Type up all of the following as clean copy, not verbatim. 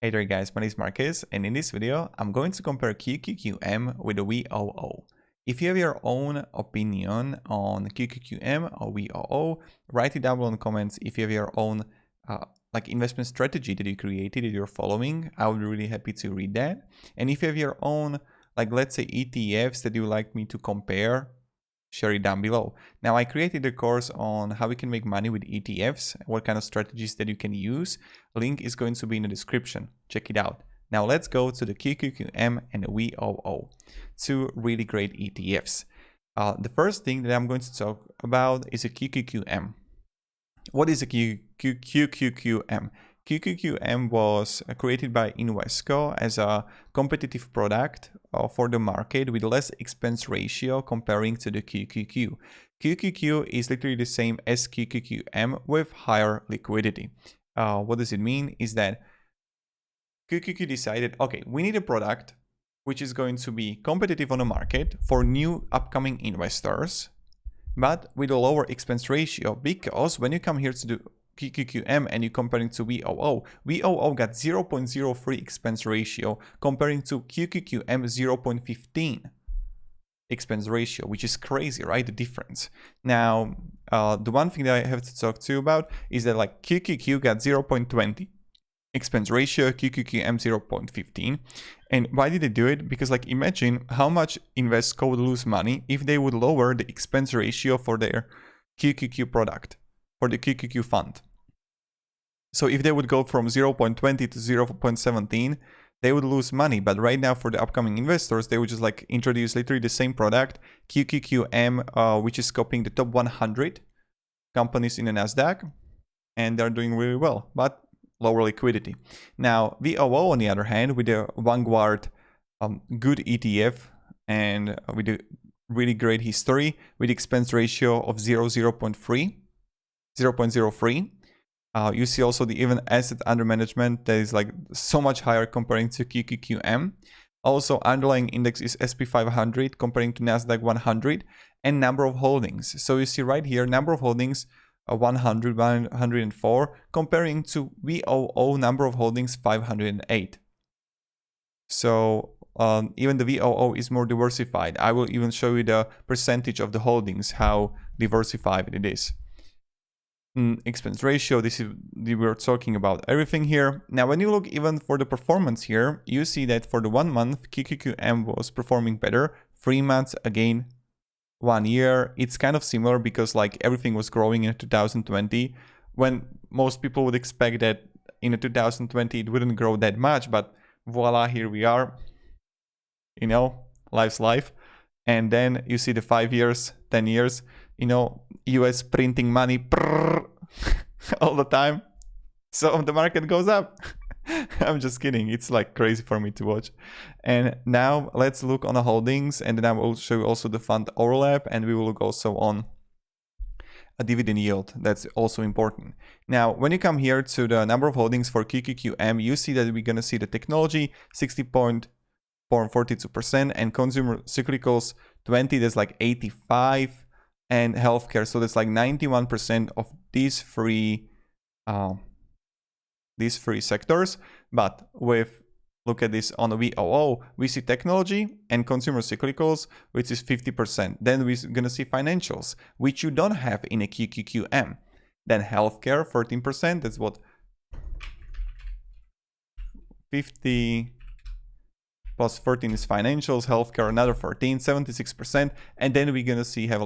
Hey there guys, my name is Marcus, and in this video I'm going to compare QQQM with the VOO. If you have your own opinion on QQQM or VOO, write it down below in the comments. If you have your own investment strategy that you created that you're following, I would be really happy to read that. And if you have your own, let's say ETFs that you would like me to compare, share it down below. Now, I created a course on how we can make money with ETFs, what kind of strategies that you can use. Link is going to be in the description. Check it out. Now let's go to the QQQM and the VOO, two really great ETFs. The first thing that I'm going to talk about is a QQQM. What is a QQQM? QQQM was created by Invesco as a competitive product for the market with less expense ratio comparing to the QQQ. QQQ is literally the same as QQQM with higher liquidity. What does it mean? Is that QQQ decided, okay, we need a product which is going to be competitive on the market for new upcoming investors, but with a lower expense ratio, because when you come here to the QQQM and you comparing to VOO, VOO got 0.03 expense ratio comparing to QQQM 0.15 expense ratio, which is crazy, right? The difference. Now, the one thing that I have to talk to you about is that QQQ got 0.20 expense ratio, QQQM 0.15. And why did they do it? Because imagine how much Invesco would lose money if they would lower the expense ratio for their QQQ product, for the QQQ fund. So if they would go from 0.20 to 0.17, they would lose money. But right now for the upcoming investors, they would just introduce literally the same product, QQQM, which is copying the top 100 companies in the Nasdaq, and they're doing really well, but lower liquidity. Now, VOO, on the other hand, with the Vanguard good ETF and with a really great history, with expense ratio of 0.03, you see also the even asset under management that is so much higher comparing to QQQM. Also, underlying index is SP 500 comparing to Nasdaq 100, and number of holdings. So you see right here, number of holdings 100, 104, comparing to VOO number of holdings 508. So even the VOO is more diversified. I will even show you the percentage of the holdings, how diversified it is. Expense ratio, we're talking about everything here. Now, when you look even for the performance here, you see that for the 1 month, QQQM was performing better. 3 months, again, 1 year, it's kind of similar because everything was growing in 2020, when most people would expect that in 2020 it wouldn't grow that much, but voila, here we are. You know, life's life. And then you see the 5 years, 10 years, US printing money all the time. So the market goes up. I'm just kidding. It's crazy for me to watch. And now let's look on the holdings, and then I will show you also the fund overlap, and we will look also on a dividend yield. That's also important. Now, when you come here to the number of holdings for QQQM, you see that we're going to see the technology 60.42% and consumer cyclicals 20, that's 85, and healthcare, so that's 91% of these three sectors. But look at this on the VOO, we see technology and consumer cyclicals, which is 50%. Then we're gonna see financials, which you don't have in a QQQM. Then healthcare, 13%, that's what 50 plus 13 is financials, healthcare another 14, 76%. And then we're gonna see have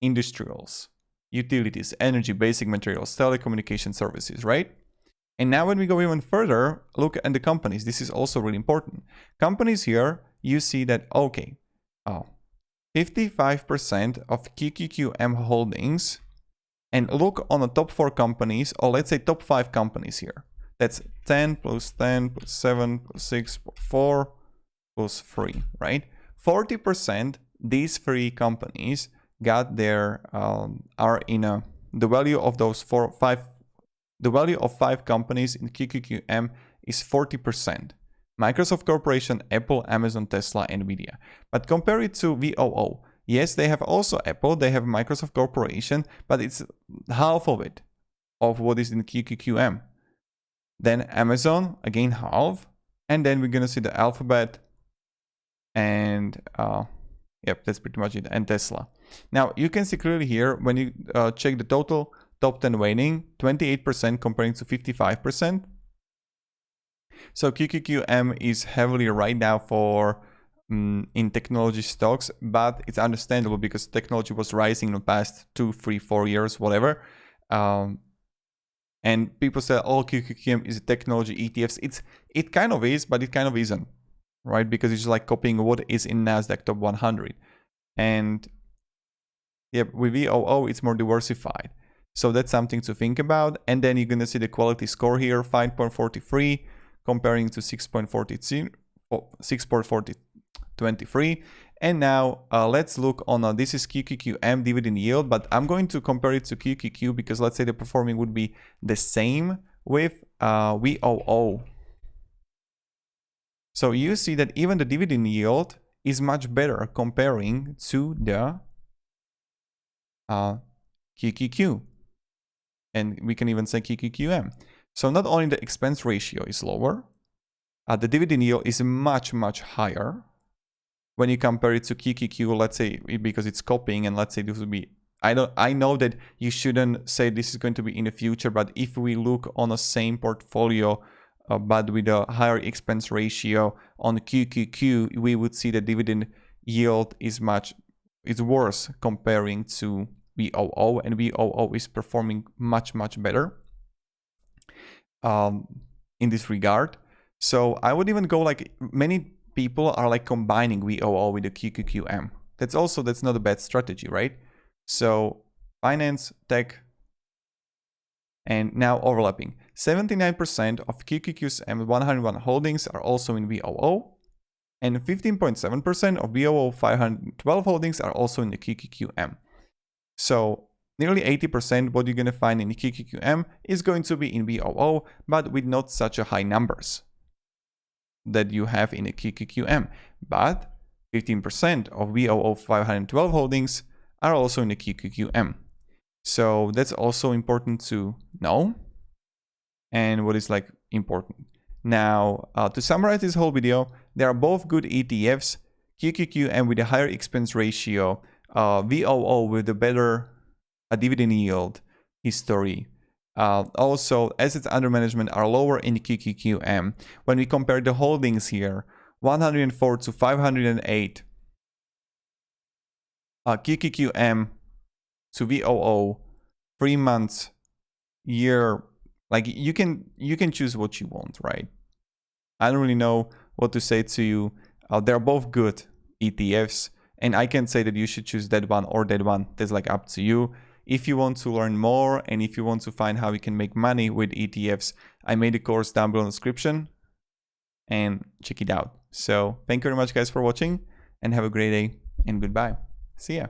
industrials, utilities, energy, basic materials, telecommunication services, right? And now when we go even further, look at the companies. This is also really important. Companies here, you see that, okay, 55% of QQQM holdings, and look on the top 4 companies, or let's say top 5 companies here. That's 10 plus 10 plus 7 plus 6 plus 4 plus 3, right? 40%, these 3 companies got their, are in the value of those 5 companies in QQQM is 40%. Microsoft Corporation, Apple, Amazon, Tesla, Nvidia. But compare it to VOO. Yes, they have also Apple, they have Microsoft Corporation, but it's half of it, of what is in QQQM. Then Amazon, again half. And then we're going to see the Alphabet and yep, that's pretty much it. And Tesla. Now you can see clearly here when you check the total top 10 weighting, 28% comparing to 55%. So QQQM is heavily right now for in technology stocks, but it's understandable because technology was rising in the past 2, 3, 4 years, whatever. And people say, oh, QQQM is a technology ETFs. It kind of is, but it kind of isn't, right? Because it's like copying what is in NASDAQ top 100. And yeah, with VOO, it's more diversified. So that's something to think about. And then you're going to see the quality score here, 5.43, comparing to 6.42, 6.23. And now let's look on, this is QQQM dividend yield, but I'm going to compare it to QQQ because let's say the performing would be the same with VOO. So you see that even the dividend yield is much better comparing to the QQQ. And we can even say QQQM. So not only the expense ratio is lower, the dividend yield is much, much higher when you compare it to QQQ, let's say, because it's copying, and let's say this would be, I know that you shouldn't say this is going to be in the future, but if we look on the same portfolio, but with a higher expense ratio on QQQ, we would see the dividend yield is worse comparing to VOO, and VOO is performing much, much better in this regard. So I would even go like many people are like combining VOO with the QQQM. That's not a bad strategy, right? So finance, tech, and now overlapping. 79% of QQQ's M101 holdings are also in VOO, and 15.7% of VOO 512 holdings are also in the QQQM. So nearly 80% what you're going to find in the QQQM is going to be in VOO, but with not such a high numbers that you have in a QQQM. But 15% of VOO 512 holdings are also in the QQQM. So that's also important to know. And what is like important. Now, to summarize this whole video, they are both good ETFs. QQQM with a higher expense ratio, VOO with a better dividend yield history. Also, assets under management are lower in QQQM. When we compare the holdings here, 104 to 508, QQQM to VOO, 3 months, year, like you can choose what you want, right? I don't really know what to say to you. They're both good ETFs, and I can say that you should choose that one or that one. That's like up to you. If you want to learn more and if you want to find how you can make money with ETFs, I made a course down below in the description and check it out. So thank you very much guys for watching and have a great day and goodbye. See ya.